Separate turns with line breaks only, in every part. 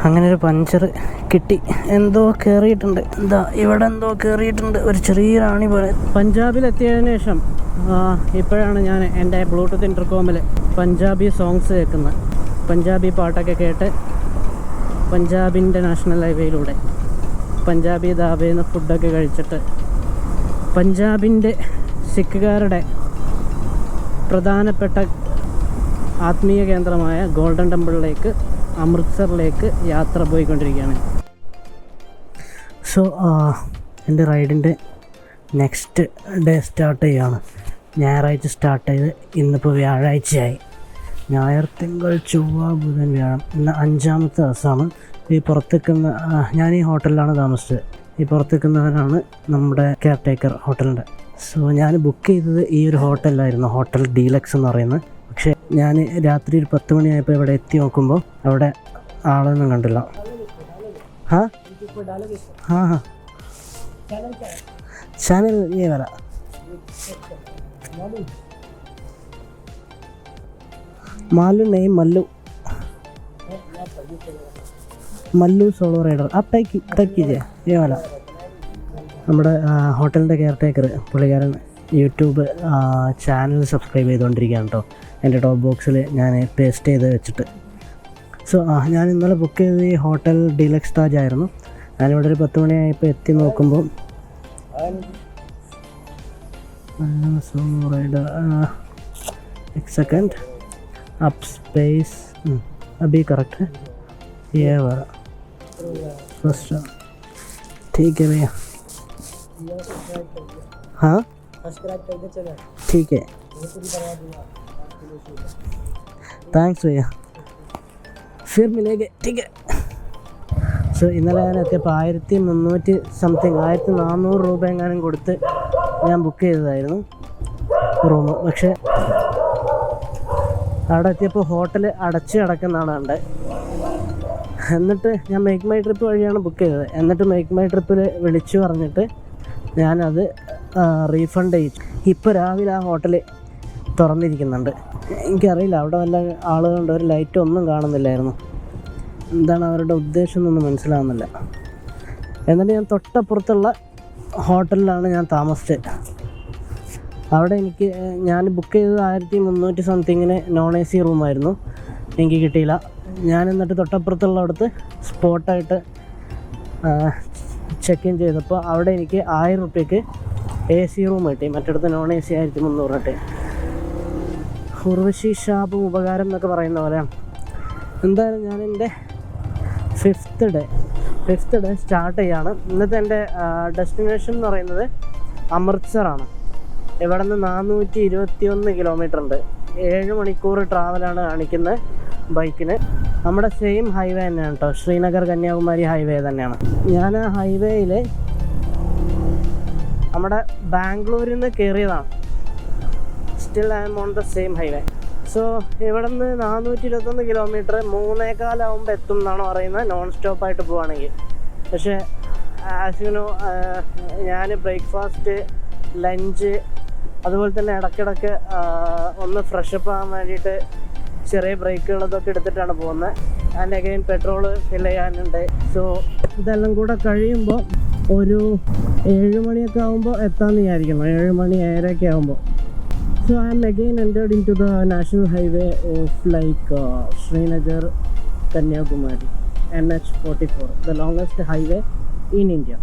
അങ്ങനെ ഒരു പഞ്ചർ കിട്ടി. എന്തോ കയറിയിട്ടുണ്ട്, ഇവിടെ എന്തോ കയറിയിട്ടുണ്ട്, ഒരു ചെറിയ റാണി പോലെ. പഞ്ചാബിലെത്തിയതിന് ശേഷം ഇപ്പോഴാണ് ഞാൻ എൻ്റെ ബ്ലൂടൂത്ത് ഇൻ്റർകോമിൽ പഞ്ചാബി സോങ്സ് കേൾക്കുന്നത്. പഞ്ചാബി പാട്ടൊക്കെ കേട്ട് പഞ്ചാബിൻ്റെ നാഷണൽ ഹൈവേയിലൂടെ പഞ്ചാബി ധാബയിൽ നിന്ന് ഫുഡൊക്കെ കഴിച്ചിട്ട് പഞ്ചാബിൻ്റെ സിഖുകാരുടെ പ്രധാനപ്പെട്ട ആത്മീയ കേന്ദ്രമായ ഗോൾഡൻ ടെമ്പിളിലേക്ക്, അമൃത്സറിലേക്ക് യാത്ര പോയിക്കൊണ്ടിരിക്കുകയാണ്. സോ എൻ്റെ റൈഡിൻ്റെ നെക്സ്റ്റ് ഡേ സ്റ്റാർട്ട് ചെയ്യുകയാണ്. ഞായറാഴ്ച സ്റ്റാർട്ട് ചെയ്ത് ഇന്നിപ്പോൾ വ്യാഴാഴ്ചയായി. ഞായർ, തിങ്കൾ, ചൊവ്വ, ബുധൻ, വ്യാഴം, ഇന്ന് 5ാമത്തെ ദിവസമാണ്. ഈ പുറത്തേക്കുന്ന ഞാൻ ഈ ഹോട്ടലിലാണ് താമസിച്ചത്. ഈ പുറത്തേക്കുന്നവരാണ് നമ്മുടെ കെയർ ടേക്കർ ഹോട്ടലിൻ്റെ. സോ ഞാൻ ബുക്ക് ചെയ്തത് ഈ ഒരു ഹോട്ടലിലായിരുന്നു, ഹോട്ടൽ ഡീലക്സ് എന്ന് പറയുന്നത്. പക്ഷേ ഞാൻ രാത്രി ഒരു 10 മണിയായപ്പോൾ ഇവിടെ എത്തി നോക്കുമ്പോൾ അവിടെ ആളൊന്നും കണ്ടില്ല. ചാനൽ ये वाला मालू नहीं, मल्लू सोलो राइडर आप टैग कीजिए ये वाला. നമ്മുടെ ഹോട്ടലിൻ്റെ കെയർ ടേക്കർ പുള്ളിക്കാരൻ യൂട്യൂബ് ചാനൽ സബ്സ്ക്രൈബ് ചെയ്തുകൊണ്ടിരിക്കുകയാണ് കേട്ടോ. എൻ്റെ ടോപ്പ് ബോക്സിൽ ഞാൻ പേസ്റ്റ് ചെയ്ത് വെച്ചിട്ട്. സോ ഞാൻ ഇന്നലെ ബുക്ക് ചെയ്തത് ഈ ഹോട്ടൽ ഡീലക്സ് താജ് ആയിരുന്നു. ഞാനിവിടെ ഒരു 10 മണിയായപ്പോൾ എത്തി നോക്കുമ്പോൾ റൈഡർ एक सेकंड अप स्पेस अभी करेक्ट है ये वाला फर्स्ट. ठीक है भैया, हाँ ठीक है, थैंक्स भैया, फिर मिलेंगे, ठीक है. സോ ഇന്നലെ ഞാൻ എത്തിയപ്പോൾ 1300 സംതിങ് 1400 രൂപ എങ്ങാനും കൊടുത്ത് ഞാൻ ബുക്ക് ചെയ്തതായിരുന്നു റൂം. പക്ഷേ അവിടെ എത്തിയപ്പോൾ ഹോട്ടൽ അടച്ച് കിടക്കുന്നതാണ് കണ്ടത്. എന്നിട്ട് ഞാൻ മേക്ക് മൈ ട്രിപ്പ് വഴിയാണ് ബുക്ക് ചെയ്തത്. എന്നിട്ട് മേക്ക് മൈ ട്രിപ്പിൽ വിളിച്ചു പറഞ്ഞിട്ട് ഞാനത് റീഫണ്ട് ചെയ്യിച്ചു. ഇപ്പോൾ രാവിലെ ആ ഹോട്ടൽ തുറന്നിരിക്കുന്നുണ്ട്. എനിക്കറിയില്ല അവിടെ വല്ല ആളുകളുണ്ട്, ഒരു ലൈറ്റ് ഒന്നും കാണുന്നില്ലായിരുന്നു. എന്താണ് അവരുടെ ഉദ്ദേശം എന്നൊന്നും മനസ്സിലാവുന്നില്ല. എന്നിട്ട് ഞാൻ തൊട്ടപ്പുറത്തുള്ള ഹോട്ടലിലാണ് ഞാൻ താമസിച്ചത്. അവിടെ ഞാൻ ബുക്ക് ചെയ്തത് 1300 സംതിങ്ങിന് നോൺ AC റൂമായിരുന്നു. എനിക്ക് കിട്ടിയില്ല. ഞാൻ എന്നിട്ട് തൊട്ടപ്പുറത്തുള്ള അവിടുത്തെ സ്പോട്ടായിട്ട് ചെക്ക് ഇൻ ചെയ്തപ്പോൾ അവിടെ എനിക്ക് 1000 രൂപയ്ക്ക് AC റൂം കിട്ടി. മറ്റിടത്ത് നോൺ AC 1300 കിട്ടി. ഉർവശി ശാപം ഉപകാരം എന്നൊക്കെ പറയുന്ന പോലെ. എന്തായാലും ഞാൻ എൻ്റെ ഫിഫ്ത്ത് ഡേ സ്റ്റാർട്ട് ചെയ്യാണ്. ഇന്നത്തെ എൻ്റെ ഡെസ്റ്റിനേഷൻ എന്ന് പറയുന്നത് അമൃത്സറാണ്. ഇവിടെ നിന്ന് 421 കിലോമീറ്റർ ഉണ്ട്. 7 മണിക്കൂർ ട്രാവലാണ് കാണിക്കുന്നത് ബൈക്കിന്. നമ്മുടെ സെയിം ഹൈവേ തന്നെയാണ് കേട്ടോ, ശ്രീനഗർ കന്യാകുമാരി ഹൈവേ തന്നെയാണ്. ഞാൻ ആ ഹൈവേയിൽ നമ്മുടെ ബാംഗ്ലൂരിൽ നിന്ന് കയറിയതാണ്. Still I M on the same highway. So ഇവിടെ നിന്ന് 421 കിലോമീറ്റർ 3:15 ആകുമ്പോൾ എത്തും എന്നാണ് പറയുന്നത്, നോൺ സ്റ്റോപ്പായിട്ട് പോവുകയാണെങ്കിൽ. പക്ഷേ ആസ് യു നോ, ഞാൻ ബ്രേക്ക്ഫാസ്റ്റ്, ലഞ്ച്, അതുപോലെ തന്നെ ഇടയ്ക്കിടയ്ക്ക് ഒന്ന് ഫ്രഷപ്പ് ആകാൻ വേണ്ടിയിട്ട് ചെറിയ ബ്രേക്കുകളതൊക്കെ എടുത്തിട്ടാണ് പോകുന്നത്. ആൻഡ് അഗൈൻ പെട്രോൾ ഫിൽ ചെയ്യാനുണ്ട്. സോ ഇതെല്ലാം കൂടെ കഴിയുമ്പോൾ ഒരു 7 മണിയൊക്കെ ആകുമ്പോൾ എത്താമെന്ന് വിചാരിക്കുന്നു. 7 മണി 7:30 ആകുമ്പോൾ. So I am again entered into the national highway of Srinagar Kanyakumari, NH44, the longest highway in India.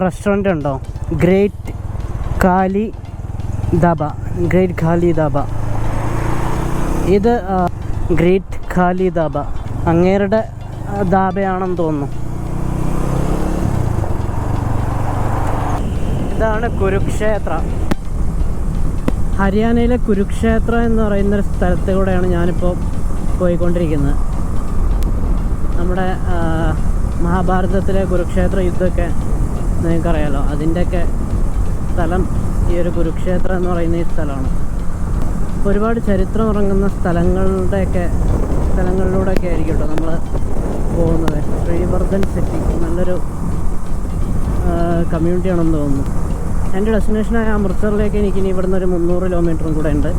Restaurant ഉണ്ടോ, ഗ്രേറ്റ് ഖാലി ധാബ. ഇത് ഗ്രേറ്റ് ഖാലി ധാബ അങ്ങേരുടെ ധാബയാണെന്ന് തോന്നുന്നു. ഇതാണ് കുരുക്ഷേത്ര. ഹരിയാനയിലെ കുരുക്ഷേത്ര എന്ന് പറയുന്നൊരു സ്ഥലത്തൂടെയാണ് ഞാനിപ്പോൾ പോയിക്കൊണ്ടിരിക്കുന്നത്. നമ്മുടെ മഹാഭാരതത്തിലെ കുരുക്ഷേത്ര യുദ്ധമൊക്കെ നിങ്ങൾക്കറിയാലോ, അതിൻ്റെയൊക്കെ സ്ഥലം ഈ ഒരു കുരുക്ഷേത്രം എന്ന് പറയുന്ന ഈ സ്ഥലമാണ്. ഒരുപാട് ചരിത്രം ഇറങ്ങുന്ന സ്ഥലങ്ങളിലൂടെയൊക്കെ ആയിരിക്കും കേട്ടോ നമ്മൾ പോകുന്നത്. ശ്രീവർദ്ധൻ സിറ്റി നല്ലൊരു കമ്മ്യൂണിറ്റി ആണെന്ന് തോന്നുന്നു. എൻ്റെ ഡെസ്റ്റിനേഷനായ അമൃത്സറിലേക്ക് എനിക്ക് ഇനി ഇവിടുന്ന് ഒരു 300 കിലോമീറ്ററും കൂടെ ഉണ്ട്.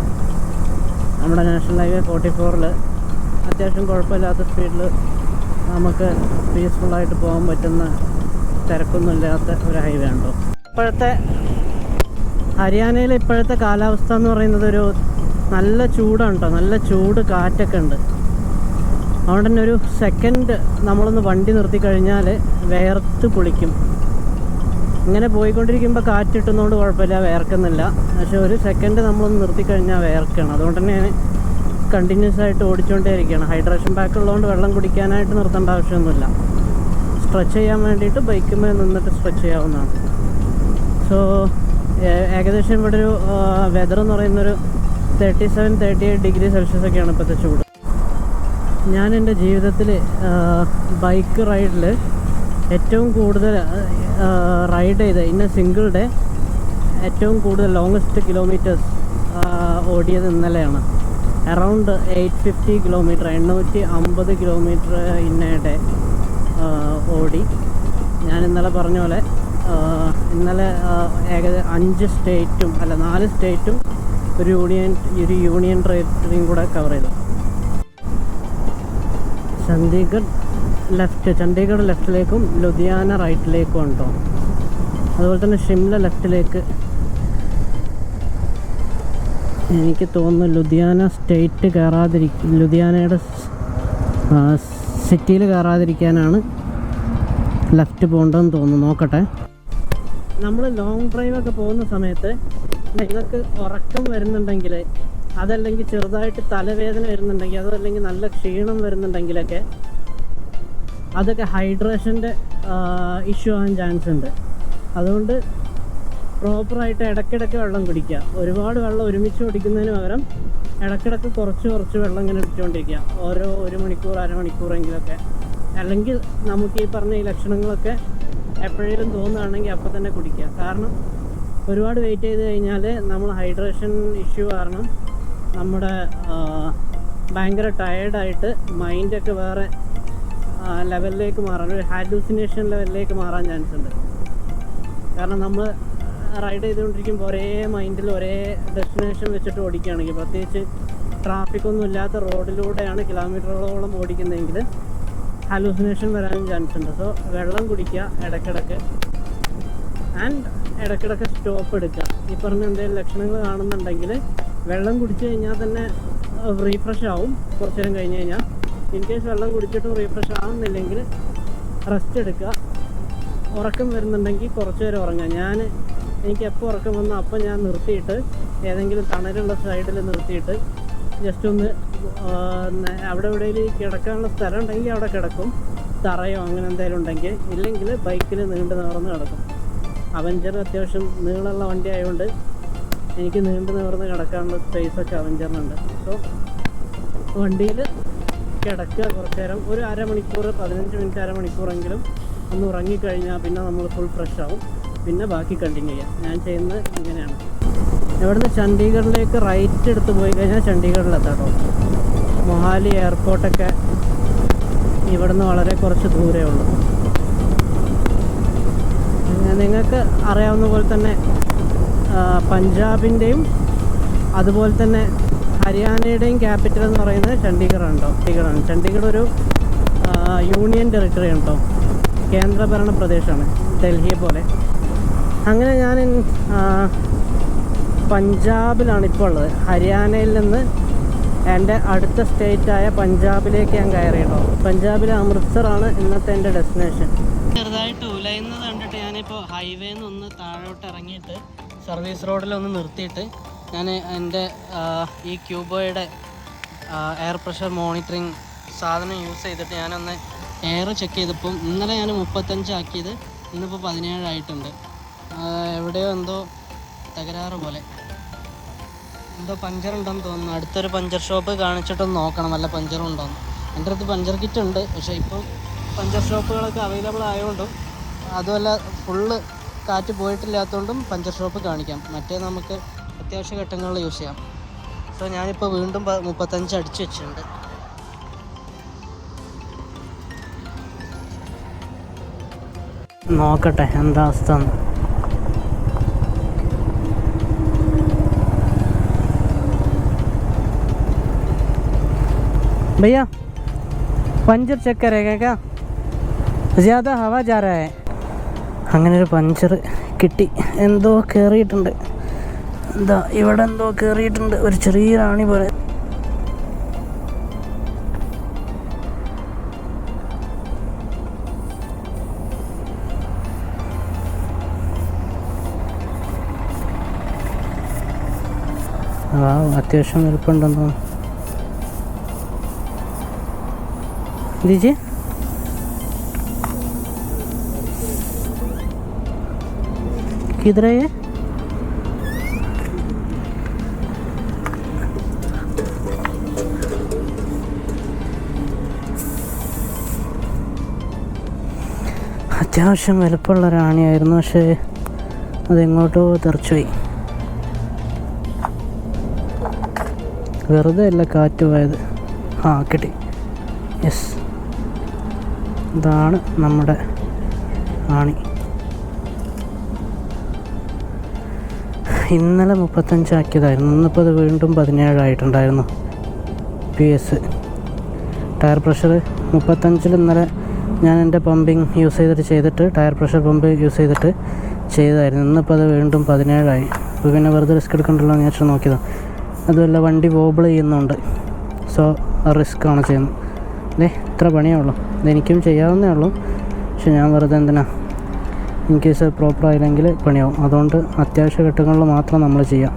നമ്മുടെ നാഷണൽ ഹൈവേ 44-ൽ അത്യാവശ്യം കുഴപ്പമില്ലാത്ത സ്പീഡിൽ നമുക്ക് പീസ്ഫുള്ളായിട്ട് പോകാൻ പറ്റുന്ന, തിരക്കൊന്നും ഇല്ലാത്ത ഒരു ഹൈവേ ഉണ്ടോ. ഇപ്പോഴത്തെ ഹരിയാനയിലെ ഇപ്പോഴത്തെ കാലാവസ്ഥ എന്ന് പറയുന്നത് ഒരു നല്ല ചൂടാണ് കേട്ടോ. നല്ല ചൂട്, കാറ്റൊക്കെ ഉണ്ട്. അതുകൊണ്ട് തന്നെ ഒരു സെക്കൻഡ് നമ്മളൊന്ന് വണ്ടി നിർത്തി കഴിഞ്ഞാൽ വേർത്ത് കുളിക്കും. ഇങ്ങനെ പോയിക്കൊണ്ടിരിക്കുമ്പോൾ കാറ്റ് കിട്ടുന്നതുകൊണ്ട് കുഴപ്പമില്ല, വേർക്കുന്നില്ല. പക്ഷെ ഒരു സെക്കൻഡ് നമ്മളൊന്ന് നിർത്തിക്കഴിഞ്ഞാൽ വേർക്കുകയാണ്. അതുകൊണ്ട് തന്നെ കണ്ടിന്യൂസ് ആയിട്ട് ഓടിച്ചുകൊണ്ടേ ഇരിക്കുകയാണ്. ഹൈഡ്രേഷൻ പാക്ക് ഉള്ളതുകൊണ്ട് വെള്ളം കുടിക്കാനായിട്ട് നിർത്തേണ്ട ആവശ്യമൊന്നുമില്ല. സ്ട്രെച്ച് ചെയ്യാൻ വേണ്ടിയിട്ട് ബൈക്കുമേൽ നിന്നിട്ട് സ്ട്രെച്ച് ചെയ്യാവുന്നതാണ്. സോ ഏകദേശം ഇവിടെ ഒരു വെതർ എന്ന് പറയുന്നൊരു 37-38 ഡിഗ്രി സെൽഷ്യസ് ഒക്കെയാണ് ഇപ്പോഴത്തെ ചൂട്. ഞാൻ എൻ്റെ ജീവിതത്തിൽ ബൈക്ക് റൈഡിൽ ഏറ്റവും കൂടുതൽ റൈഡ് ചെയ്ത് ഇന്ന സിംഗിൾ ഡേ ഏറ്റവും കൂടുതൽ ലോങ്ങസ്റ്റ് കിലോമീറ്റേഴ്സ് ഓടിയത് ഇന്നലെയാണ്. അറൗണ്ട് 850 കിലോമീറ്റർ, 850 കിലോമീറ്റർ ഇന്ന ഡേ ഓടി. ഞാൻ ഇന്നലെ പറഞ്ഞ പോലെ ഇന്നലെ ഏകദേശം 4 സ്റ്റേറ്റും ഒരു യൂണിയൻ ടെറിട്ടറിയും കൂടെ കവർ ചെയ്തു. ചണ്ഡീഗഡ് ലെഫ്റ്റിലേക്കും ലുധിയാന റൈറ്റിലേക്കും ഉണ്ടോ. അതുപോലെ തന്നെ ഷിംല ലെഫ്റ്റിലേക്ക്. എനിക്ക് തോന്നുന്നു ലുധിയാനയുടെ സിറ്റിയിൽ കയറാതിരിക്കാനാണ് ലെഫ്റ്റ് പോകേണ്ടതെന്ന് തോന്നുന്നു. നോക്കട്ടെ. നമ്മൾ ലോങ് ഡ്രൈവൊക്കെ പോകുന്ന സമയത്ത് നിങ്ങൾക്ക് ഉറക്കം വരുന്നുണ്ടെങ്കിൽ, അതല്ലെങ്കിൽ ചെറുതായിട്ട് തലവേദന വരുന്നുണ്ടെങ്കിൽ, അതല്ലെങ്കിൽ നല്ല ക്ഷീണം വരുന്നുണ്ടെങ്കിലൊക്കെ അതൊക്കെ ഹൈഡ്രേഷൻ്റെ ഇഷ്യൂ ആകാൻ ചാൻസ് ഉണ്ട്. അതുകൊണ്ട് പ്രോപ്പറായിട്ട് ഇടയ്ക്കിടയ്ക്ക് വെള്ളം കുടിക്കുക. ഒരുപാട് വെള്ളം ഒരുമിച്ച് കുടിക്കുന്നതിന് പകരം ഇടയ്ക്കിടയ്ക്ക് കുറച്ച് വെള്ളം ഇങ്ങനെ കുടിച്ചുകൊണ്ടിരിക്കുക. ഓരോ 1 മണിക്കൂർ അരമണിക്കൂറെങ്കിലൊക്കെ. അല്ലെങ്കിൽ നമുക്ക് ഈ പറഞ്ഞ ഈ ലക്ഷണങ്ങളൊക്കെ എപ്പോഴേലും തോന്നുകയാണെങ്കിൽ അപ്പം തന്നെ കുടിക്കുക. കാരണം ഒരുപാട് വെയിറ്റ് ചെയ്ത് കഴിഞ്ഞാൽ നമ്മൾ ഹൈഡ്രേഷൻ ഇഷ്യൂ കാരണം നമ്മുടെ ഭയങ്കര ടയേർഡായിട്ട് മൈൻഡൊക്കെ വേറെ ലെവലിലേക്ക് മാറാൻ, ഒരു ഹാലൂസിനേഷൻ ലെവലിലേക്ക് മാറാൻ ചാൻസ് ഉണ്ട്. കാരണം നമ്മൾ റൈഡ് ചെയ്തുകൊണ്ടിരിക്കുമ്പോൾ ഒരേ മൈൻഡിൽ ഒരേ ഡെസ്റ്റിനേഷൻ വെച്ചിട്ട് ഓടിക്കുകയാണെങ്കിൽ, പ്രത്യേകിച്ച് ട്രാഫിക്കൊന്നും ഇല്ലാത്ത റോഡിലൂടെയാണ് കിലോമീറ്ററുകളോളം ഓടിക്കുന്നതെങ്കിൽ ഹാലൂസിനേഷൻ വരാനും ചാൻസ് ഉണ്ട്. സോ വെള്ളം കുടിക്കുക ഇടയ്ക്കിടയ്ക്ക്, ആൻഡ് ഇടയ്ക്കിടയ്ക്ക് സ്റ്റോപ്പ് എടുക്കുക. ഈ പറഞ്ഞ എന്തെങ്കിലും ലക്ഷണങ്ങൾ കാണുന്നുണ്ടെങ്കിൽ വെള്ളം കുടിച്ചു കഴിഞ്ഞാൽ തന്നെ റീഫ്രഷ് ആവും കുറച്ച് നേരം കഴിഞ്ഞ് കഴിഞ്ഞാൽ. ഇൻ കേസ് വെള്ളം കുടിച്ചിട്ടും റീഫ്രഷ് ആവുന്നില്ലെങ്കിൽ റെസ്റ്റ് എടുക്കുക. ഉറക്കം വരുന്നുണ്ടെങ്കിൽ കുറച്ച് നേരം ഉറങ്ങുക. എനിക്ക് എപ്പോൾ ഉറക്കം വന്നോ അപ്പോൾ ഞാൻ നിർത്തിയിട്ട് ഏതെങ്കിലും തണലുള്ള സൈഡിൽ നിർത്തിയിട്ട് ജസ്റ്റ് ഒന്ന് അവിടെ എവിടെയെങ്കിലും കിടക്കാനുള്ള സ്ഥലം ഉണ്ടെങ്കിൽ അവിടെ കിടക്കും, തറയോ അങ്ങനെ എന്തെങ്കിലും ഉണ്ടെങ്കിൽ. ഇല്ലെങ്കിൽ ബൈക്കിൽ നീണ്ടു നിവർന്ന് കിടക്കും. അവഞ്ചർ അത്യാവശ്യം നീളമുള്ള വണ്ടി ആയതുകൊണ്ട് എനിക്ക് നീണ്ടു നിവർന്ന് കിടക്കാനുള്ള സ്പേസൊക്കെ അവഞ്ചറിനുണ്ട്. സോ വണ്ടിയിൽ കിടക്കുക കുറച്ച് നേരം, ഒരു അരമണിക്കൂർ 15 മിനിറ്റ് അരമണിക്കൂറെങ്കിലും ഒന്ന് ഉറങ്ങിക്കഴിഞ്ഞാൽ പിന്നെ നമ്മൾ ഫുൾ ഫ്രഷ് ആവും. പിന്നെ ബാക്കി കണ്ടിന്യൂ ചെയ്യാം. ഞാൻ ചെയ്യുന്നത് ഇങ്ങനെയാണ്. ഇവിടുന്ന് ചണ്ഡീഗഡിലേക്ക് റൈറ്റ് എടുത്ത് പോയി കഴിഞ്ഞാൽ ചണ്ഡീഗഡിലെത്താട്ടോ. മൊഹാലി എയർപോർട്ടൊക്കെ ഇവിടുന്ന് വളരെ കുറച്ച് ദൂരമേ ഉള്ളൂ. നിങ്ങൾക്ക് അറിയാവുന്ന പോലെ തന്നെ പഞ്ചാബിൻ്റെയും അതുപോലെ തന്നെ ഹരിയാനയുടെയും ക്യാപിറ്റൽ എന്ന് പറയുന്നത് ചണ്ഡീഗഡാണ്. ചണ്ഡീഗഡ് ഒരു യൂണിയൻ ടെറിട്ടറി ഉണ്ടോ, കേന്ദ്രഭരണ പ്രദേശമാണ്, ഡൽഹിയെ പോലെ. അങ്ങനെ ഞാൻ പഞ്ചാബിലാണ് ഇപ്പോൾ ഉള്ളത്. ഹരിയാനയിൽ നിന്ന് എൻ്റെ അടുത്ത സ്റ്റേറ്റായ പഞ്ചാബിലേക്ക് ഞാൻ കയറി കേട്ടോ. പഞ്ചാബിലെ അമൃത്സറാണ് ഇന്നത്തെ എൻ്റെ ഡെസ്റ്റിനേഷൻ. ചെറുതായിട്ട് ഉലയുന്നത് കണ്ടിട്ട് ഞാനിപ്പോൾ ഹൈവേന്ന് ഒന്ന് താഴോട്ട് ഇറങ്ങിയിട്ട് സർവീസ് റോഡിലൊന്ന് നിർത്തിയിട്ട് ഞാൻ എൻ്റെ ഈ ക്യൂബോയുടെ എയർ പ്രഷർ മോണിറ്ററിങ് സാധനം യൂസ് ചെയ്തിട്ട് ഞാനൊന്ന് എയർ ചെക്ക് ചെയ്തപ്പം ഇന്നലെ ഞാൻ 35 ആക്കിയത് ഇന്നിപ്പോൾ 17 ആയിട്ടുണ്ട്. എവിടെയോ എന്തോ തകരാറ് പോലെ, എന്തോ പഞ്ചർ ഉണ്ടെന്ന് തോന്നുന്നു. അടുത്തൊരു പഞ്ചർ ഷോപ്പ് കാണിച്ചിട്ടൊന്ന് നോക്കണം വല്ല പഞ്ചറും ഉണ്ടോയെന്ന്. എൻ്റെ അടുത്ത് പഞ്ചർ കിറ്റ് ഉണ്ട്, പക്ഷേ ഇപ്പം പഞ്ചർ ഷോപ്പുകളൊക്കെ അവൈലബിൾ ആയതുകൊണ്ടും അതുമല്ല ഫുള്ള് കാറ്റ് പോയിട്ടില്ലാത്തതുകൊണ്ടും പഞ്ചർ ഷോപ്പ് കാണിക്കാം. മറ്റേ നമുക്ക് അത്യാവശ്യ ഘട്ടങ്ങളിൽ യൂസ് ചെയ്യാം. സോ ഞാനിപ്പോൾ വീണ്ടും 35 അടിച്ചു വെച്ചിട്ടുണ്ട്. നോക്കട്ടെ എന്താ അവസ്ഥ. भैया पंचर चेक करेगा क्या, ज़्यादा हवा जा रहा है. അങ്ങനെ ഒരു പഞ്ചർ കിട്ടി. എന്തോ കയറിയിട്ടുണ്ട്, എന്താ ഇവിടെ എന്തോ കയറിയിട്ടുണ്ട്, ഒരു ചെറിയ റാണി പോലെ. അത്യാവശ്യം വലുപ്പമുണ്ടെന്ന് തോന്നുന്നു. दीजिए किधर है ये? അത്യാവശ്യം വലുപ്പമുള്ള റാണിയായിരുന്നു, പക്ഷേ അതെങ്ങോട്ടോ തെറിച്ചുപോയി. വെറുതെ അല്ല കാറ്റ് പോയത്. കിട്ടി. യെസ്, ഇതാണ് നമ്മുടെ ആണി. ഇന്നലെ 35 ആക്കിയതായിരുന്നു, ഇന്നിപ്പോൾ അത് വീണ്ടും 17 ആയിട്ടുണ്ടായിരുന്നു. PS ടയർ പ്രഷർ 35 ഇന്നലെ ഞാൻ എൻ്റെ പമ്പിങ് യൂസ് ചെയ്തിട്ട് ടയർ പ്രഷർ പമ്പ് യൂസ് ചെയ്തിട്ട് ചെയ്തതായിരുന്നു. ഇന്നിപ്പോൾ അത് വീണ്ടും 17 ആയി. അപ്പോൾ പിന്നെ വെറുതെ റിസ്ക് എടുക്കണ്ടല്ലോ എന്ന് വെച്ചാൽ നോക്കിയതാണ്. അതുമല്ല വണ്ടി വോബിൾ ചെയ്യുന്നുണ്ട്, സോ റിസ്ക്കാണ് ചെയ്യുന്നത്. ഇത്ര പണിയേ ഉള്ളൂ, ഇതെനിക്കും ചെയ്യാവുന്നേ ഉള്ളൂ. പക്ഷെ ഞാൻ വെറുതെ എന്തിനാ, ഇൻ കേസ് പ്രോപ്പർ ആയില്ലെങ്കിൽ പണിയാവും. അതുകൊണ്ട് അത്യാവശ്യ ഘട്ടങ്ങളിൽ മാത്രം നമ്മൾ ചെയ്യാം.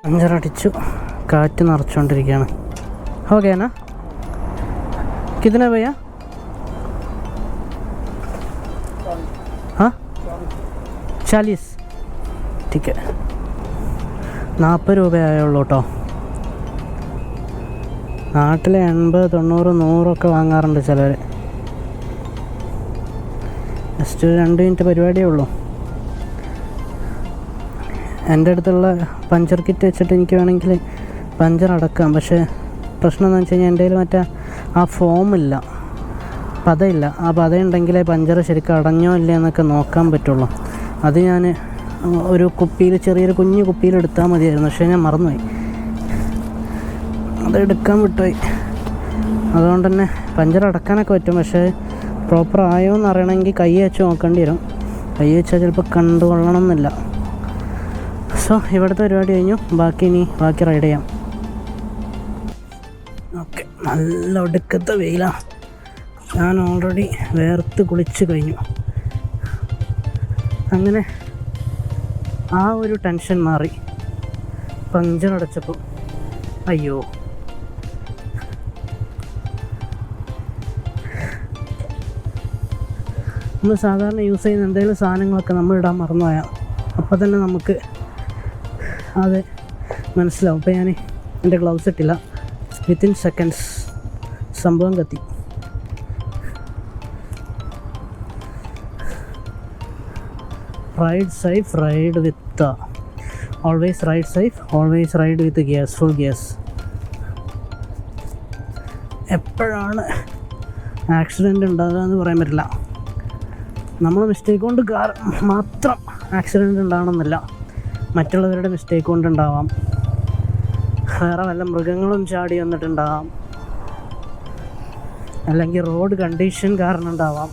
പഞ്ചറടിച്ചു, കാറ്റ് നിറച്ചുകൊണ്ടിരിക്കുകയാണ്. ഓക്കെ എന്നാ കിതന ഭയ്യ? 40 ठीक है. 40 രൂപയായുള്ളൂ കേട്ടോ. നാട്ടിൽ 80, 90, 100 വാങ്ങാറുണ്ട് ചിലർ. ജസ്റ്റ് 2 മിനിറ്റ് പരിപാടിയേ ഉള്ളൂ. എൻ്റെ അടുത്തുള്ള പഞ്ചർ കിറ്റ് വെച്ചിട്ട് എനിക്ക് വേണമെങ്കിൽ പഞ്ചർ അടക്കാം. പക്ഷേ പ്രശ്നം എന്ന് വെച്ച് കഴിഞ്ഞാൽ എൻ്റെ കയ്യിൽ മറ്റേ ആ ഫോമില്ല, പതയില്ല. ആ പതയുണ്ടെങ്കിലേ പഞ്ചർ ശരിക്കും അടഞ്ഞോ ഇല്ല എന്നൊക്കെ നോക്കാൻ പറ്റുള്ളൂ. അത് ഞാൻ ഒരു കുപ്പിയിൽ, ചെറിയൊരു കുഞ്ഞു കുപ്പിയിൽ എടുത്താൽ മതിയായിരുന്നു. പക്ഷേ ഞാൻ മറന്നുപോയി, അതെടുക്കാൻ വിട്ടുപോയി. അതുകൊണ്ട് തന്നെ പഞ്ചർ അടക്കാനൊക്കെ പറ്റും, പക്ഷേ പ്രോപ്പർ ആയോ എന്ന് അറിയണമെങ്കിൽ കൈ വെച്ച് നോക്കേണ്ടി വരും. കൈ വെച്ചാൽ ചിലപ്പോൾ കണ്ടുകൊള്ളണം എന്നില്ല. സോ ഇവിടുത്തെ പരിപാടി കഴിഞ്ഞു, ബാക്കി റൈഡ് ചെയ്യാം. ഓക്കെ, നല്ല ഒടുക്കത്തെ വെയിലാണ്. ഞാൻ ഓൾറെഡി വേർത്ത് കുളിച്ച് കഴിഞ്ഞു. അങ്ങനെ ആ ഒരു ടെൻഷൻ മാറി പഞ്ചർ അടച്ചപ്പോൾ. അയ്യോ, നമ്മൾ സാധാരണ യൂസ് ചെയ്യുന്ന എന്തെങ്കിലും സാധനങ്ങളൊക്കെ നമ്മൾ ഇടാൻ മറന്നുപോയാൽ അപ്പോൾ തന്നെ നമുക്ക് അത് മനസ്സിലാവും. അപ്പോൾ ഞാൻ എൻ്റെ ഗ്ലൗസ് ഇട്ടില്ല, വിത്തിൻ സെക്കൻഡ്സ് സംഭവം കത്തി. Ride safe, ride with always ride safe, always ride with gas, full gas. എപ്പോഴാണ് ആക്സിഡൻ്റ് ഉണ്ടാകുക എന്ന് പറയാൻ പറ്റില്ല. നമ്മൾ മിസ്റ്റേക്ക് കൊണ്ട് മാത്രം ആക്സിഡൻ്റ് ഉണ്ടാവണമെന്നില്ല, മറ്റുള്ളവരുടെ മിസ്റ്റേക്ക് കൊണ്ടുണ്ടാവാം. വേറെ വല്ല മൃഗങ്ങളും ചാടി വന്നിട്ടുണ്ടാവാം, അല്ലെങ്കിൽ റോഡ് കണ്ടീഷൻ കാരണം ഉണ്ടാവാം.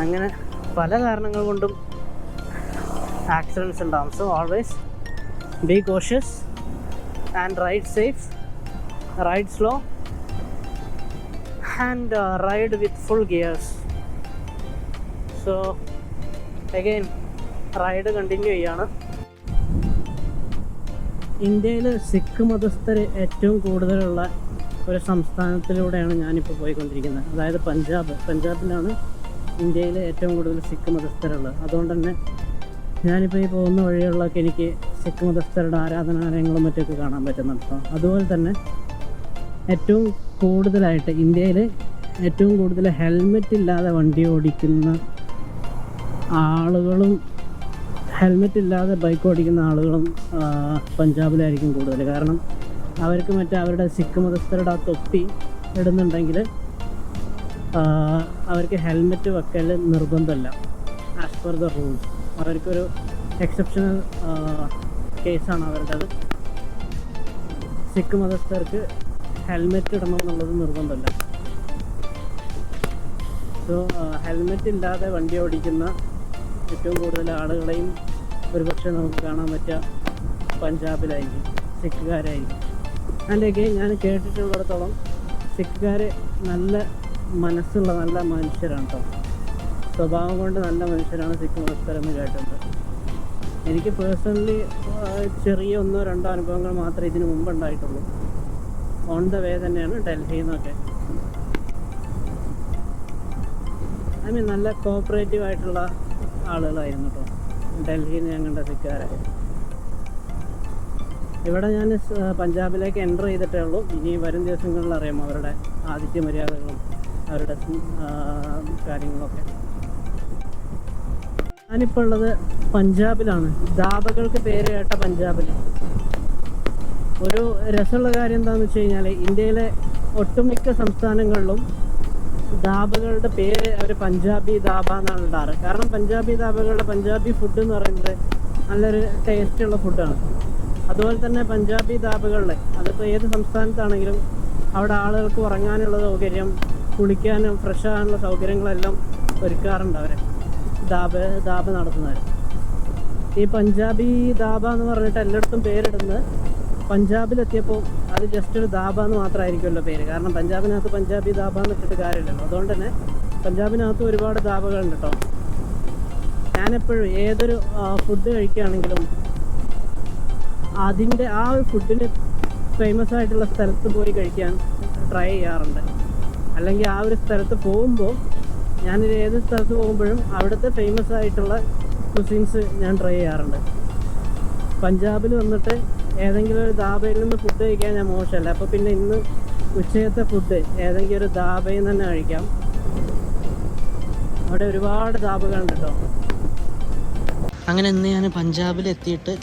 അങ്ങനെ പല കാരണങ്ങൾ കൊണ്ടും ആക്സിഡൻറ്റ്സ് ഉണ്ടാവും. So always Be cautious and ride safe, ride slow, and ride with full gears. So again ride continue ചെയ്യാണ്. ഇന്ത്യയിൽ സിഖ് മതസ്ഥർ ഏറ്റവും കൂടുതലുള്ള ഒരു സംസ്ഥാനത്തിലൂടെയാണ് ഞാനിപ്പോൾ പോയിക്കൊണ്ടിരിക്കുന്നത്. അതായത് പഞ്ചാബിലാണ് ഇന്ത്യയിൽ ഏറ്റവും കൂടുതൽ സിഖ് മതസ്ഥരുള്ളത്. അതുകൊണ്ട് തന്നെ ഞാനിപ്പോൾ ഈ പോകുന്ന വഴികളിലൊക്കെ എനിക്ക് സിഖ് മതസ്ഥരുടെ ആരാധനാലയങ്ങളും മറ്റൊക്കെ കാണാൻ പറ്റുന്നുണ്ട്. അതുപോലെ തന്നെ ഏറ്റവും കൂടുതലായിട്ട് ഇന്ത്യയിൽ ഏറ്റവും കൂടുതൽ ഹെൽമെറ്റ് ഇല്ലാതെ വണ്ടി ഓടിക്കുന്ന ആളുകളും ഹെൽമെറ്റ് ഇല്ലാതെ ബൈക്ക് ഓടിക്കുന്ന ആളുകളും പഞ്ചാബിലായിരിക്കും കൂടുതൽ. കാരണം അവർക്ക് അവരുടെ സിഖ് മതസ്ഥരുടെ ആ തൊപ്പി ഇടുന്നുണ്ടെങ്കിൽ അവർക്ക് ഹെൽമെറ്റ് വെക്കൽ നിർബന്ധമല്ല. ആസ് പെർ ദ റൂൾസ് അവർക്കൊരു എക്സെപ്ഷണൽ കേസാണ് അവരുടേത്. സിഖ് മതസ്ഥർക്ക് ഹെൽമെറ്റ് ഇടണം എന്നുള്ളത് നിർബന്ധമല്ല. സോ ഹെൽമെറ്റ് ഇല്ലാതെ വണ്ടി ഓടിക്കുന്ന ഏറ്റവും കൂടുതൽ ആളുകളെയും ഒരുപക്ഷെ നമുക്ക് കാണാൻ പറ്റുക പഞ്ചാബിലായിരിക്കും, സിഖുകാരായിരിക്കും. അതിൻ്റെയൊക്കെ ഞാൻ കേട്ടിട്ടുള്ളിടത്തോളം സിഖുകാർ നല്ല മനസ്സുള്ള നല്ല മനുഷ്യരാണ് കേട്ടോ. സ്വഭാവം കൊണ്ട് നല്ല മനുഷ്യരാണ് സിഖ് മതസ്ഥരെന്ന് കേട്ടിട്ടുണ്ട്. എനിക്ക് പേഴ്സണലി ചെറിയ 1-2 അനുഭവങ്ങൾ മാത്രമേ ഇതിനു മുമ്പ് ഉണ്ടായിട്ടുള്ളൂ. ഓൺ ദ വേ തന്നെയാണ് ഡൽഹിയിൽ നിന്നൊക്കെ. നല്ല കോപ്പറേറ്റീവ് ആയിട്ടുള്ള ആളുകളായിരുന്നു കേട്ടോ ഡൽഹിയിൽ നിന്ന് ഞാൻ കണ്ട സിഖുകാരെ. ഇവിടെ ഞാൻ പഞ്ചാബിലേക്ക് എൻ്റർ ചെയ്തിട്ടേ ഉള്ളൂ. ഇനി വരും ദിവസങ്ങളിൽ അറിയാം അവരുടെ ആതിഥ്യ മര്യാദകളും അവരുടെ കാര്യങ്ങളൊക്കെ. ഞാനിപ്പോൾ ഉള്ളത് പഞ്ചാബിലാണ്. ധാബകൾക്ക് പേര് കേട്ട പഞ്ചാബിൽ. ഒരു രസമുള്ള കാര്യം എന്താണെന്ന് വെച്ച് കഴിഞ്ഞാൽ ഇന്ത്യയിലെ ഒട്ടുമിക്ക സംസ്ഥാനങ്ങളിലും ധാബകളുടെ പേര് അവർ പഞ്ചാബി ധാബ എന്നാണ് ഇടാറ്. കാരണം പഞ്ചാബി ധാബകളുടെ പഞ്ചാബി ഫുഡ് എന്ന് പറയുന്നത് നല്ലൊരു ടേസ്റ്റുള്ള ഫുഡാണ്. അതുപോലെ തന്നെ പഞ്ചാബി ധാബകളിൽ അതിപ്പോൾ ഏത് സംസ്ഥാനത്താണെങ്കിലും അവിടെ ആളുകൾക്ക് ഉറങ്ങാനുള്ള സൗകര്യം, കുളിക്കാനും ഫ്രഷ് ആകാനുള്ള സൗകര്യങ്ങളെല്ലാം ഒരുക്കാറുണ്ട് അവർ ധാബ നടത്തുന്നവർ. ഈ പഞ്ചാബി ധാബ എന്ന് പറഞ്ഞിട്ട് എല്ലായിടത്തും പേരിടുന്നത് പഞ്ചാബിലെത്തിയപ്പോൾ അത് ജസ്റ്റ് ഒരു ധാബ എന്ന് മാത്രമായിരിക്കുമല്ലോ പേര്. കാരണം പഞ്ചാബിനകത്ത് പഞ്ചാബി ധാബ എന്ന് ഇട്ടിട്ട് കാര്യമില്ലല്ലോ. അതുകൊണ്ട് തന്നെ പഞ്ചാബിനകത്ത് ഒരുപാട് ധാബകളുണ്ട് കേട്ടോ. ഞാനെപ്പോഴും ഏതൊരു ഫുഡ് കഴിക്കുകയാണെങ്കിലും അതിൻ്റെ ആ ഒരു ഫുഡിന് ഫേമസ് ആയിട്ടുള്ള സ്ഥലത്ത് പോയി കഴിക്കാൻ ട്രൈ ചെയ്യാറുണ്ട്. അല്ലെങ്കിൽ ആ ഒരു സ്ഥലത്ത് പോകുമ്പോൾ ഞാനൊരു ഏത് സ്ഥലത്ത് പോകുമ്പോഴും അവിടുത്തെ ഫേമസ് ആയിട്ടുള്ള കുസിൻസ് ഞാൻ ട്രൈ ചെയ്യാറുണ്ട്. പഞ്ചാബിൽ വന്നിട്ട് ഏതെങ്കിലും ഒരു ധാബയിൽ നിന്ന് ഫുഡ് കഴിക്കാൻ ഞാൻ മോശമല്ല. അപ്പോൾ പിന്നെ ഇന്ന് ഉച്ചയത്തെ ഫുഡ് ഏതെങ്കിലും ഒരു ധാബയിൽ തന്നെ കഴിക്കാം. അവിടെ ഒരുപാട് ധാബകളുണ്ട് കേട്ടോ. അങ്ങനെ ഇന്ന് ഞാൻ പഞ്ചാബിലെത്തിയിട്ട്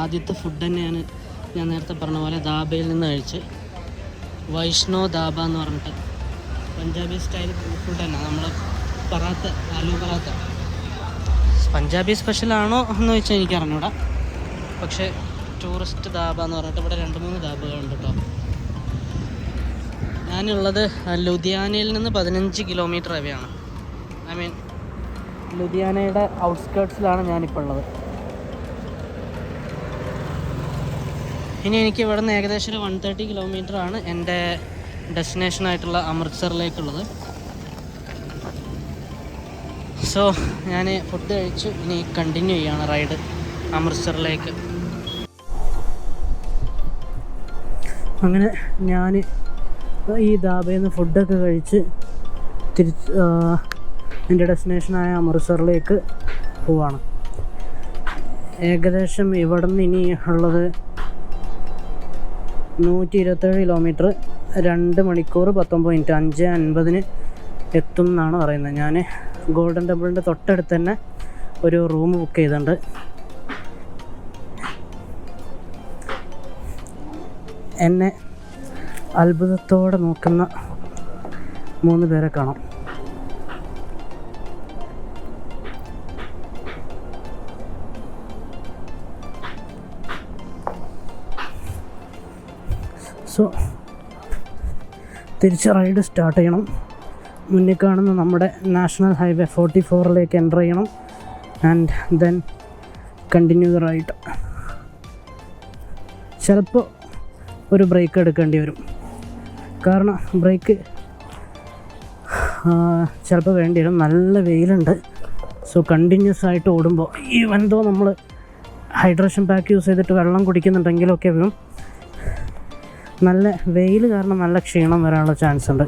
ആദ്യത്തെ ഫുഡ് തന്നെയാണ് ഞാൻ നേരത്തെ പറഞ്ഞ പോലെ ധാബയിൽ നിന്ന് കഴിച്ച്. വൈഷ്ണോ ധാബ എന്ന് പറഞ്ഞിട്ട് പഞ്ചാബി സ്റ്റൈൽ ഫുഡ് തന്നെ. നമ്മൾ പറാത്ത, ആലു പറാത്ത പഞ്ചാബി സ്പെഷ്യലാണോ എന്ന് വെച്ചാൽ എനിക്ക് അറിഞ്ഞൂടാ. പക്ഷേ ടൂറിസ്റ്റ് ധാബ എന്ന് പറഞ്ഞിട്ട് ഇവിടെ 2-3 ധാബകളുണ്ട് കേട്ടോ. ഞാനുള്ളത് ലുധിയാനയിൽ നിന്ന് 15 കിലോമീറ്റർ അവയാണ്. ലുധിയാനയുടെ ഔട്ട്സ്കേർട്സിലാണ് ഞാനിപ്പോൾ ഉള്ളത്. ഇനി എനിക്ക് ഇവിടെ നിന്ന് ഏകദേശം ഒരു 130 കിലോമീറ്ററാണ് എൻ്റെ ഡെസ്റ്റിനേഷനായിട്ടുള്ള അമൃത്സറിലേക്കുള്ളത്. സോ ഞാൻ ഫുഡ് കഴിച്ചു. ഇനി കണ്ടിന്യൂ ചെയ്യാണ് റൈഡ് അമൃത്സറിലേക്ക്. അങ്ങനെ ഞാൻ ഈ ധാബയിൽ നിന്ന് ഫുഡൊക്കെ കഴിച്ച് എൻ്റെ ഡെസ്റ്റിനേഷനായ അമൃത്സറിലേക്ക് പോവാണ്. ഏകദേശം ഇവിടെ നിന്ന് ഇനി ഉള്ളത് 127 കിലോമീറ്റർ, 2 മണിക്കൂർ 19 മിനിറ്റ്, 5:50 എത്തും എന്നാണ് പറയുന്നത്. ഞാൻ ഗോൾഡൻ ടെമ്പിളിൻ്റെ തൊട്ടടുത്ത് തന്നെ ഒരു റൂം ബുക്ക് ചെയ്തിട്ടുണ്ട്. എന്നെ അത്ഭുതത്തോടെ നോക്കുന്ന 3 പേരെ കാണാം. സോ തിരിച്ച് റൈഡ് സ്റ്റാർട്ട് ചെയ്യണം. മുന്നിൽ കാണുന്ന നമ്മുടെ നാഷണൽ ഹൈവേ 44 എൻ്റർ ചെയ്യണം. And then continue the ride. ചിലപ്പോൾ ഒരു ബ്രേക്ക് എടുക്കേണ്ടി വരും. കാരണം ബ്രേക്ക് ചിലപ്പോൾ വേണ്ടി വരും. നല്ല വെയിലുണ്ട്. സോ കണ്ടിന്യൂസ് ആയിട്ട് ഓടുമ്പോൾ എന്തോ നമ്മൾ ഹൈഡ്രേഷൻ പാക്ക് യൂസ് ചെയ്തിട്ട് വെള്ളം കുടിക്കുന്നുണ്ടെങ്കിലൊക്കെ വരും. നല്ല വെയിൽ കാരണം നല്ല ക്ഷീണം വരാനുള്ള ചാൻസ് ഉണ്ട്.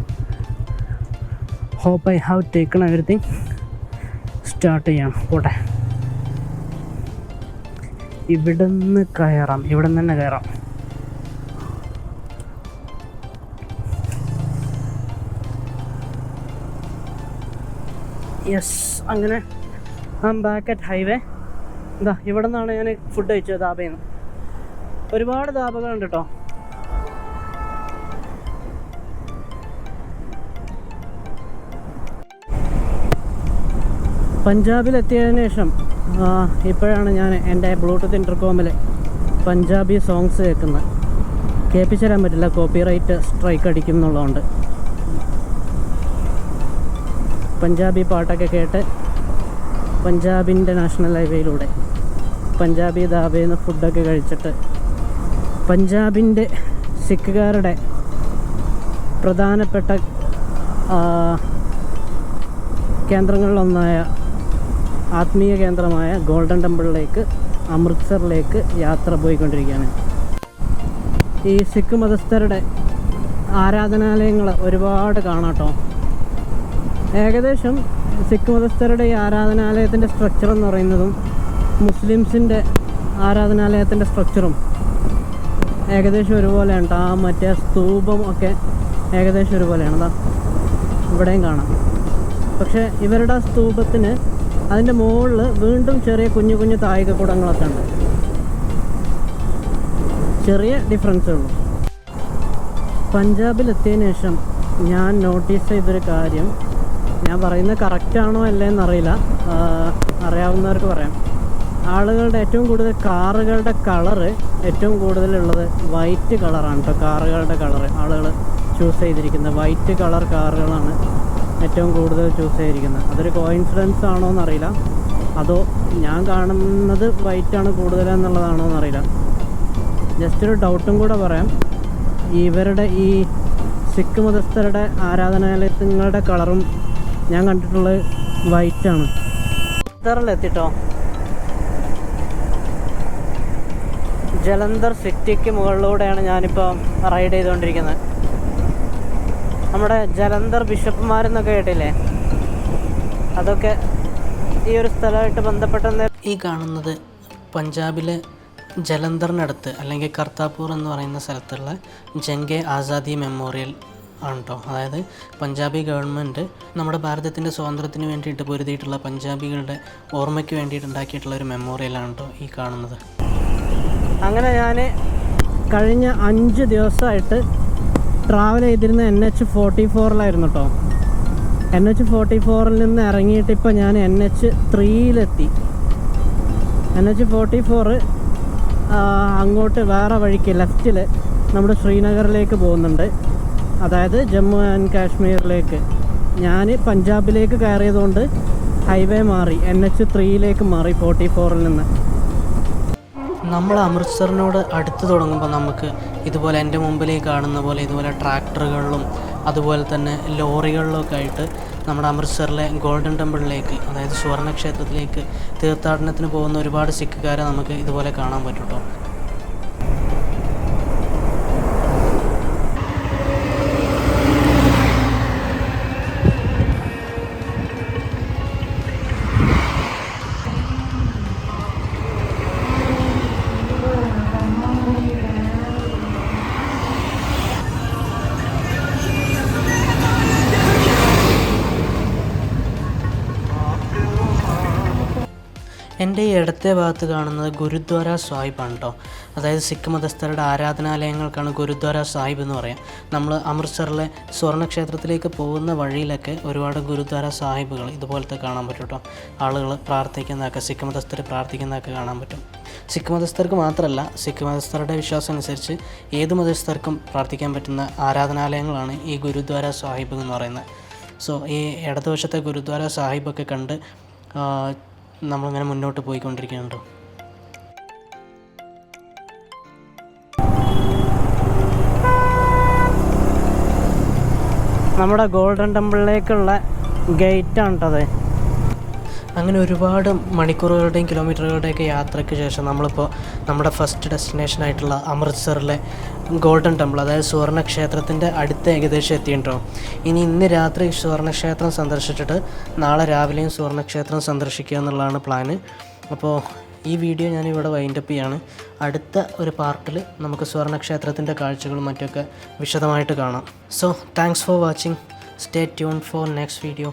Hope I have taken everything. Start ചെയ്യാം. പോട്ടെ. ഇവിടെ നിന്ന് കയറാം. ഇവിടെ നിന്ന് തന്നെ കയറാം. യെസ്, അങ്ങനെ ബാക്ക് അറ്റ് ഹൈവേ. എന്താ ഇവിടെ നിന്നാണ് ഞാൻ ഫുഡ് കഴിച്ചത്, ധാബയിൽ നിന്ന്. ഒരുപാട് ധാബകളുണ്ട് കേട്ടോ. പഞ്ചാബിലെത്തിയതിനു ശേഷം ഇപ്പോഴാണ് ഞാൻ എൻ്റെ ബ്ലൂടൂത്ത് ഇൻ്റർകോമിൽ പഞ്ചാബി സോങ്സ് കേൾക്കുന്നത്. കേൾപ്പിച്ചു തരാൻ പറ്റില്ല, കോപ്പിറൈറ്റ് സ്ട്രൈക്ക് അടിക്കും എന്നുള്ളതുകൊണ്ട്. പഞ്ചാബി പാട്ടൊക്കെ കേട്ട് പഞ്ചാബിൻ്റെ നാഷണൽ ഹൈവേയിലൂടെ പഞ്ചാബി ധാബയിൽ നിന്ന് ഫുഡൊക്കെ കഴിച്ചിട്ട് പഞ്ചാബിൻ്റെ സിഖുകാരുടെ പ്രധാനപ്പെട്ട കേന്ദ്രങ്ങളിലൊന്നായ ആത്മീയ കേന്ദ്രമായ ഗോൾഡൻ ടെമ്പിളിലേക്ക്, അമൃത്സറിലേക്ക് യാത്ര പോയിക്കൊണ്ടിരിക്കുകയാണ്. ഈ സിഖ് മതസ്ഥരുടെ ആരാധനാലയങ്ങൾ ഒരുപാട് കാണാട്ടോ. ഏകദേശം സിഖ് മതസ്ഥരുടെ ഈ ആരാധനാലയത്തിൻ്റെ സ്ട്രക്ചർ എന്ന് പറയുന്നതും മുസ്ലിംസിൻ്റെ ആരാധനാലയത്തിൻ്റെ സ്ട്രക്ചറും ഏകദേശം ഒരുപോലെയാണ്. ആ മറ്റേ സ്തൂപം ഒക്കെ ഏകദേശം ഒരുപോലെയാണ്. അതാ ഇവിടെയും കാണാം. പക്ഷേ ഇവരുടെ സ്തൂപത്തിന് അതിൻ്റെ മുകളിൽ വീണ്ടും ചെറിയ കുഞ്ഞു കുഞ്ഞു താഴികക്കുടങ്ങളൊക്കെ ഉണ്ട്. ചെറിയ ഡിഫറൻസേ ഉള്ളൂ. പഞ്ചാബിലെത്തിയതിന് ശേഷം ഞാൻ നോട്ടീസ് ചെയ്തൊരു കാര്യം, ഞാൻ പറയുന്നത് കറക്റ്റാണോ അല്ലേന്നറിയില്ല, അറിയാവുന്നവർക്ക് പറയാം. ആളുകളുടെ ഏറ്റവും കൂടുതൽ കാറുകളുടെ കളറ് ഏറ്റവും കൂടുതലുള്ളത് വൈറ്റ് കളറാണ് കേട്ടോ. കാറുകളുടെ കളറ് ആളുകൾ ചൂസ് ചെയ്തിരിക്കുന്നത് വൈറ്റ് കളർ കാറുകളാണ് ഏറ്റവും കൂടുതൽ ചൂസ് ചെയ്തിരിക്കുന്നത്. അതൊരു കോയിൻസിഡൻസ് ആണോ എന്നറിയില്ല, അതോ ഞാൻ കാണുന്നത് വൈറ്റാണ് കൂടുതലെന്നുള്ളതാണോ എന്നറിയില്ല. ജസ്റ്റ് ഒരു ഡൗട്ടും കൂടെ പറയാം. ഇവരുടെ ഈ സിഖ് മതസ്ഥരുടെ ആരാധനാലയങ്ങളുടെ കളറും ഞാൻ കണ്ടിട്ടുള്ളത് വൈറ്റാണ്. ജലന്ധറിലെത്തിട്ടോ. ജലന്ധർ സിറ്റിക്ക് മുകളിലൂടെയാണ് ഞാനിപ്പോൾ റൈഡ് ചെയ്തുകൊണ്ടിരിക്കുന്നത്. നമ്മുടെ ജലന്ധർ ബിഷപ്പുമാരെന്നൊക്കെ കേട്ടില്ലേ, അതൊക്കെ ഈ ഒരു സ്ഥലമായിട്ട് ബന്ധപ്പെട്ട. ഈ കാണുന്നത് പഞ്ചാബിലെ ജലന്ധറിനടുത്ത് അല്ലെങ്കിൽ കർത്താപൂർ എന്ന് പറയുന്ന സ്ഥലത്തുള്ള ജംഗെ ആസാദി മെമ്മോറിയൽ ആണ് കേട്ടോ. അതായത് പഞ്ചാബി ഗവൺമെൻറ് നമ്മുടെ ഭാരതത്തിൻ്റെ സ്വാതന്ത്ര്യത്തിന് വേണ്ടിയിട്ട് പൊരുതിയിട്ടുള്ള പഞ്ചാബികളുടെ ഓർമ്മയ്ക്ക് വേണ്ടിയിട്ട് ഉണ്ടാക്കിയിട്ടുള്ള ഒരു മെമ്മോറിയലാണ് കേട്ടോ ഈ കാണുന്നത്. അങ്ങനെ ഞാൻ കഴിഞ്ഞ 5 ദിവസമായിട്ട് ട്രാവൽ ചെയ്തിരുന്ന NH44 കേട്ടോ. NH44 നിന്ന് ഇറങ്ങിയിട്ട് ഇപ്പോൾ ഞാൻ NH3 NH44 അങ്ങോട്ട് വേറെ വഴിക്ക് ലെഫ്റ്റിൽ നമ്മുടെ ശ്രീനഗറിലേക്ക് പോകുന്നുണ്ട്, അതായത് ജമ്മു ആൻഡ് കാശ്മീരിലേക്ക്. ഞാൻ പഞ്ചാബിലേക്ക് കയറിയതുകൊണ്ട് ഹൈവേ മാറി, NH3 മാറി 44 നിന്ന്. നമ്മൾ അമൃത്സറിനോട് അടുത്ത് തുടങ്ങുമ്പോൾ നമുക്ക് ഇതുപോലെ എൻ്റെ മുമ്പിലേക്ക് കാണുന്ന പോലെ ഇതുപോലെ ട്രാക്ടറുകളിലും അതുപോലെ തന്നെ ലോറികളിലൊക്കെ ആയിട്ട് നമ്മുടെ അമൃത്സറിലെ ഗോൾഡൻ ടെമ്പിളിലേക്ക്, അതായത് സുവർണക്ഷേത്രത്തിലേക്ക് തീർത്ഥാടനത്തിന് പോകുന്ന ഒരുപാട് സിഖുകാരെ നമുക്ക് ഇതുപോലെ കാണാൻ പറ്റും കേട്ടോ. എൻ്റെ ഈ ഇടത്തെ ഭാഗത്ത് കാണുന്നത് ഗുരുദ്വാര സാഹിബാണ് കേട്ടോ. അതായത് സിഖ് മതസ്ഥരുടെ ആരാധനാലയങ്ങൾക്കാണ് ഗുരുദ്വാര സാഹിബ് എന്ന് പറയാം. നമ്മൾ അമൃത്സറിലെ സ്വർണ്ണക്ഷേത്രത്തിലേക്ക് പോകുന്ന വഴിയിലൊക്കെ ഒരുപാട് ഗുരുദ്വാര സാഹിബുകൾ ഇതുപോലത്തെ കാണാൻ പറ്റും കേട്ടോ. ആളുകൾ പ്രാർത്ഥിക്കുന്നതൊക്കെ, സിഖ് മതസ്ഥർ പ്രാർത്ഥിക്കുന്നതൊക്കെ കാണാൻ പറ്റും. സിഖ് മതസ്ഥർക്ക് മാത്രമല്ല, സിഖ് മതസ്ഥരുടെ വിശ്വാസം അനുസരിച്ച് ഏത് മതസ്ഥർക്കും പ്രാർത്ഥിക്കാൻ പറ്റുന്ന ആരാധനാലയങ്ങളാണ് ഈ ഗുരുദ്വാര സാഹിബ് എന്ന് പറയുന്നത്. സോ ഈ ഇടതുവശത്തെ ഗുരുദ്വാര സാഹിബൊക്കെ കണ്ട് നമ്മളിങ്ങനെ മുന്നോട്ട് പോയിക്കൊണ്ടിരിക്കുന്നുണ്ടോ. നമ്മുടെ ഗോൾഡൻ ടെമ്പിളിലേക്കുള്ള ഗേറ്റാണ് കേട്ടത്. അങ്ങനെ ഒരുപാട് മണിക്കൂറുകളുടെയും കിലോമീറ്ററുകളുടെയൊക്കെ യാത്രയ്ക്ക് ശേഷം നമ്മളിപ്പോൾ നമ്മുടെ ഫസ്റ്റ് ഡെസ്റ്റിനേഷനായിട്ടുള്ള അമൃത്സറിലെ ഗോൾഡൻ ടെമ്പിൾ, അതായത് സുവർണ്ണക്ഷേത്രത്തിൻ്റെ അടുത്ത് ഏകദേശം എത്തിയിട്ടോ. ഇന്ന് രാത്രി സുവർണ്ണക്ഷേത്രം സന്ദർശിച്ചിട്ട് നാളെ രാവിലെയും സുവർണ്ണക്ഷേത്രം സന്ദർശിക്കുക എന്നുള്ളതാണ് പ്ലാന്. അപ്പോൾ ഈ വീഡിയോ ഞാനിവിടെ വൈൻഡപ്പ് ചെയ്യാണ്. അടുത്ത ഒരു പാർട്ടിൽ നമുക്ക് സുവർണ്ണക്ഷേത്രത്തിൻ്റെ കാഴ്ചകളും മറ്റൊക്കെ വിശദമായിട്ട് കാണാം. So thanks for watching. Stay tune for next video.